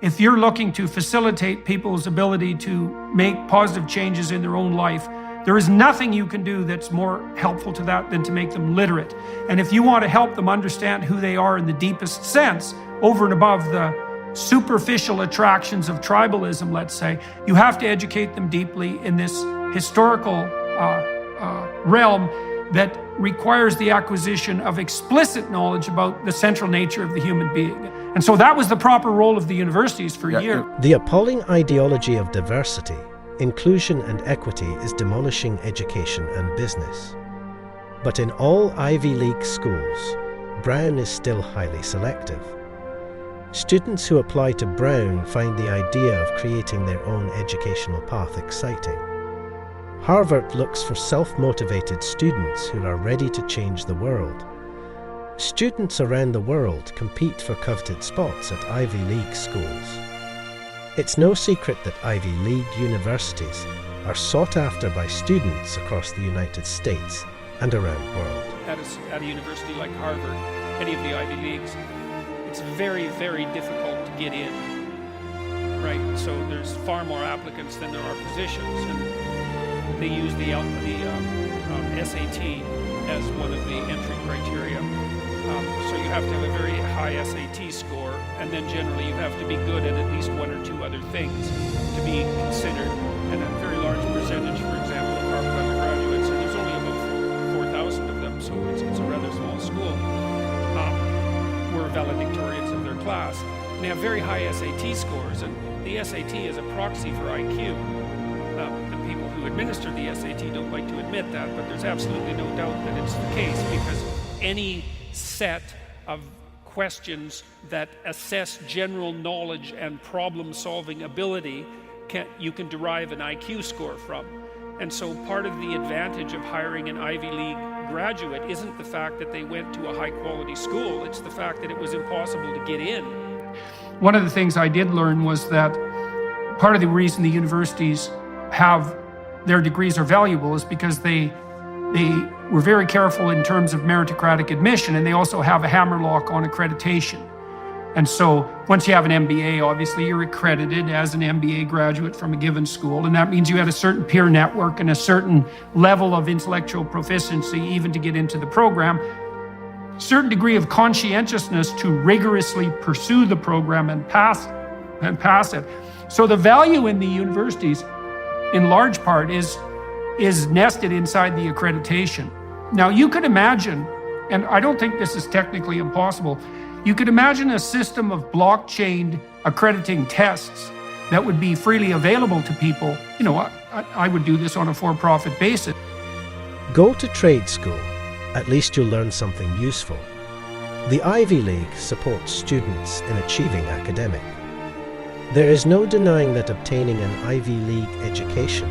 if you're looking to facilitate people's ability to make positive changes in their own life, there is nothing you can do that's more helpful to that than to make them literate. And if you want to help them understand who they are in the deepest sense, over and above the superficial attractions of tribalism, let's say, you have to educate them deeply in this historical realm that requires the acquisition of explicit knowledge about the central nature of the human being. And so that was the proper role of the universities for years. The appalling ideology of diversity, inclusion and equity is demolishing education and business. But in all Ivy League schools, Brown is still highly selective. Students who apply to Brown find the idea of creating their own educational path exciting. Harvard looks for self-motivated students who are ready to change the world. Students around the world compete for coveted spots at Ivy League schools. It's no secret that Ivy League universities are sought after by students across the United States and around the world. At a university like Harvard, any of the Ivy Leagues, it's very, very difficult to get in, right? So there's far more applicants than there are positions, and they use the SAT as one of the entry criteria. So you have to have a very high SAT score, and then generally you have to be good at least one or two other things to be considered. And a very large percentage, for example, of Harvard undergraduates, and there's only about 4,000 of them, so it's a rather small school, were valedictorians of their class. And they have very high SAT scores, and the SAT is a proxy for IQ. The people who administer the SAT don't like to admit that, but there's absolutely no doubt that it's the case, because any set of questions that assess general knowledge and problem-solving ability you can derive an IQ score from. And so part of the advantage of hiring an Ivy League graduate isn't the fact that they went to a high-quality school, it's the fact that it was impossible to get in. One of the things I did learn was that part of the reason the universities have their degrees are valuable is because they were very careful in terms of meritocratic admission, and they also have a hammerlock on accreditation. And so once you have an MBA, obviously you're accredited as an MBA graduate from a given school, and that means you had a certain peer network and a certain level of intellectual proficiency even to get into the program, certain degree of conscientiousness to rigorously pursue the program and pass it. So the value in the universities, in large part, is nested inside the accreditation. Now you could imagine, and I don't think this is technically impossible, you could imagine a system of blockchain accrediting tests that would be freely available to people. You know, I would do this on a for-profit basis. Go to trade school. At least you'll learn something useful. The Ivy League supports students in achieving academic. There is no denying that obtaining an Ivy League education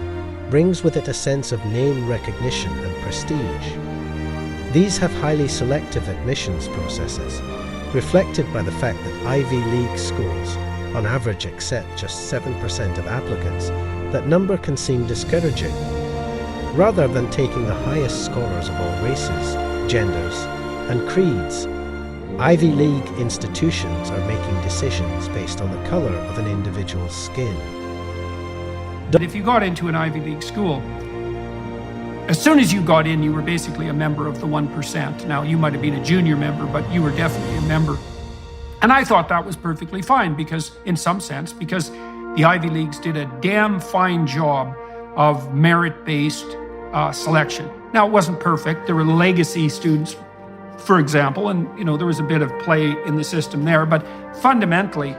brings with it a sense of name recognition and prestige. These have highly selective admissions processes, reflected by the fact that Ivy League schools on average accept just 7% of applicants. That number can seem discouraging. Rather than taking the highest scorers of all races, genders, and creeds, Ivy League institutions are making decisions based on the color of an individual's skin. If you got into an Ivy League school, as soon as you got in, you were basically a member of the 1%. Now, you might have been a junior member, but you were definitely a member. And I thought that was perfectly fine because, in some sense, because the Ivy Leagues did a damn fine job of merit-based selection. Now, it wasn't perfect. There were legacy students, for example, and there was a bit of play in the system there, but fundamentally,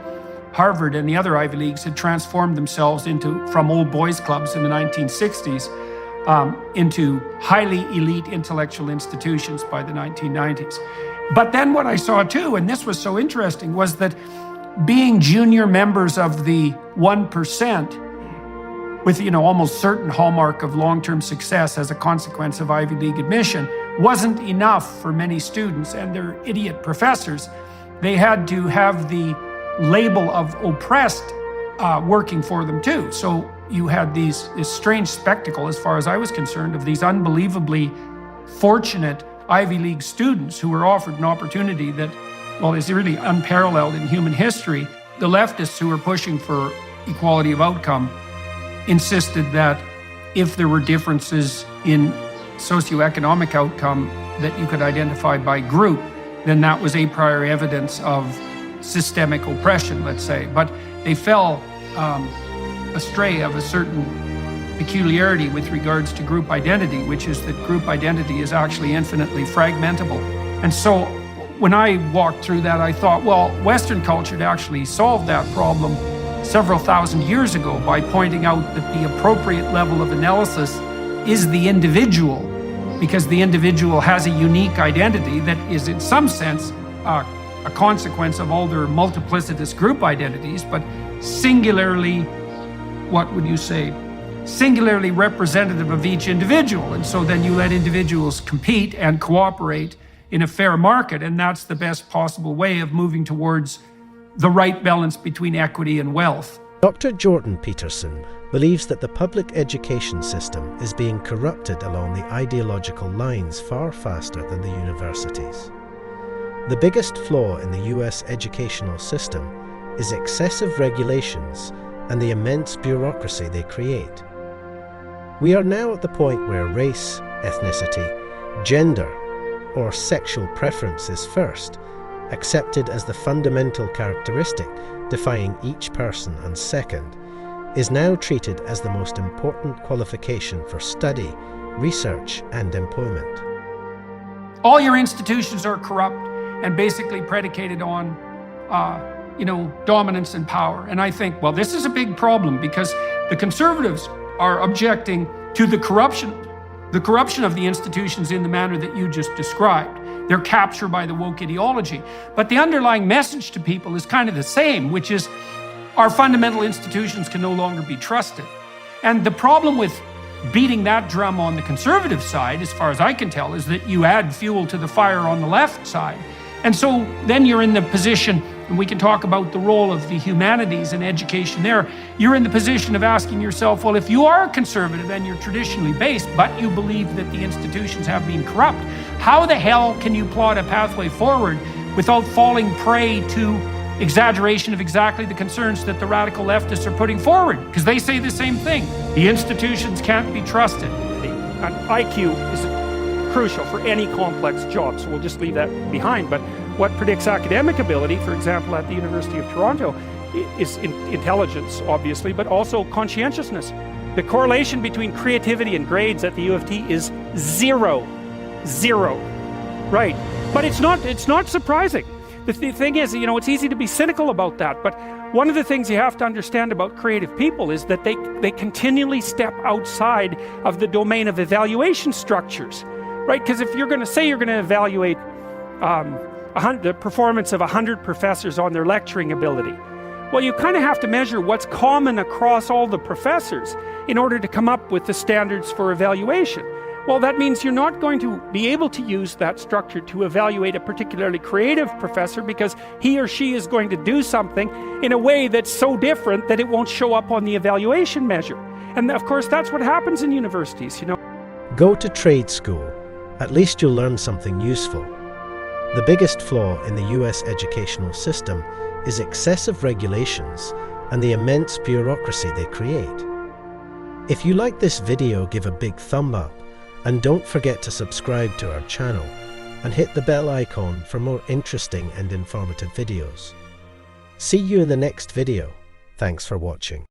Harvard and the other Ivy Leagues had transformed themselves from old boys clubs in the 1960s into highly elite intellectual institutions by the 1990s. But then what I saw too, and this was so interesting, was that being junior members of the 1%, with almost certain hallmark of long-term success as a consequence of Ivy League admission, wasn't enough for many students and their idiot professors. They had to have the label of oppressed working for them too. So you had this strange spectacle, as far as I was concerned, of these unbelievably fortunate Ivy League students who were offered an opportunity that, well, is really unparalleled in human history. The leftists who were pushing for equality of outcome insisted that if there were differences in socioeconomic outcome that you could identify by group, then that was a priori evidence of systemic oppression, let's say. But they fell astray of a certain peculiarity with regards to group identity, which is that group identity is actually infinitely fragmentable. And so when I walked through that, I thought, well, Western culture had actually solved that problem several thousand years ago by pointing out that the appropriate level of analysis is the individual, because the individual has a unique identity that is in some sense a consequence of all their multiplicitous group identities, but singularly, what would you say, singularly representative of each individual. And so then you let individuals compete and cooperate in a fair market, and that's the best possible way of moving towards the right balance between equity and wealth. Dr. Jordan Peterson believes that the public education system is being corrupted along the ideological lines far faster than the universities. The biggest flaw in the US educational system is excessive regulations and the immense bureaucracy they create. We are now at the point where race, ethnicity, gender, or sexual preference is first, accepted as the fundamental characteristic defining each person, and second, is now treated as the most important qualification for study, research, and employment. All your institutions are corrupt and basically predicated on dominance and power. And I think, well, this is a big problem because the conservatives are objecting to the corruption of the institutions in the manner that you just described. They're captured by the woke ideology. But the underlying message to people is kind of the same, which is our fundamental institutions can no longer be trusted. And the problem with beating that drum on the conservative side, as far as I can tell, is that you add fuel to the fire on the left side. And so then you're in the position, and we can talk about the role of the humanities and education there, you're in the position of asking yourself, well, if you are a conservative and you're traditionally based, but you believe that the institutions have been corrupt, how the hell can you plot a pathway forward without falling prey to exaggeration of exactly the concerns that the radical leftists are putting forward? Because they say the same thing. The institutions can't be trusted. An IQ is crucial for any complex job, so we'll just leave that behind. But what predicts academic ability, for example, at the University of Toronto, is intelligence, obviously, but also conscientiousness. The correlation between creativity and grades at the U of T is zero. Right. But it's not surprising. The thing is, it's easy to be cynical about that, but one of the things you have to understand about creative people is that they continually step outside of the domain of evaluation structures. Right, because if you're going to say you're going to evaluate the performance of 100 professors on their lecturing ability, well, you kind of have to measure what's common across all the professors in order to come up with the standards for evaluation. Well, that means you're not going to be able to use that structure to evaluate a particularly creative professor because he or she is going to do something in a way that's so different that it won't show up on the evaluation measure. And of course, that's what happens in universities, Go to trade school. At least you'll learn something useful. The biggest flaw in the US educational system is excessive regulations and the immense bureaucracy they create. If you like this video, give a big thumb up and don't forget to subscribe to our channel and hit the bell icon for more interesting and informative videos. See you in the next video. Thanks for watching.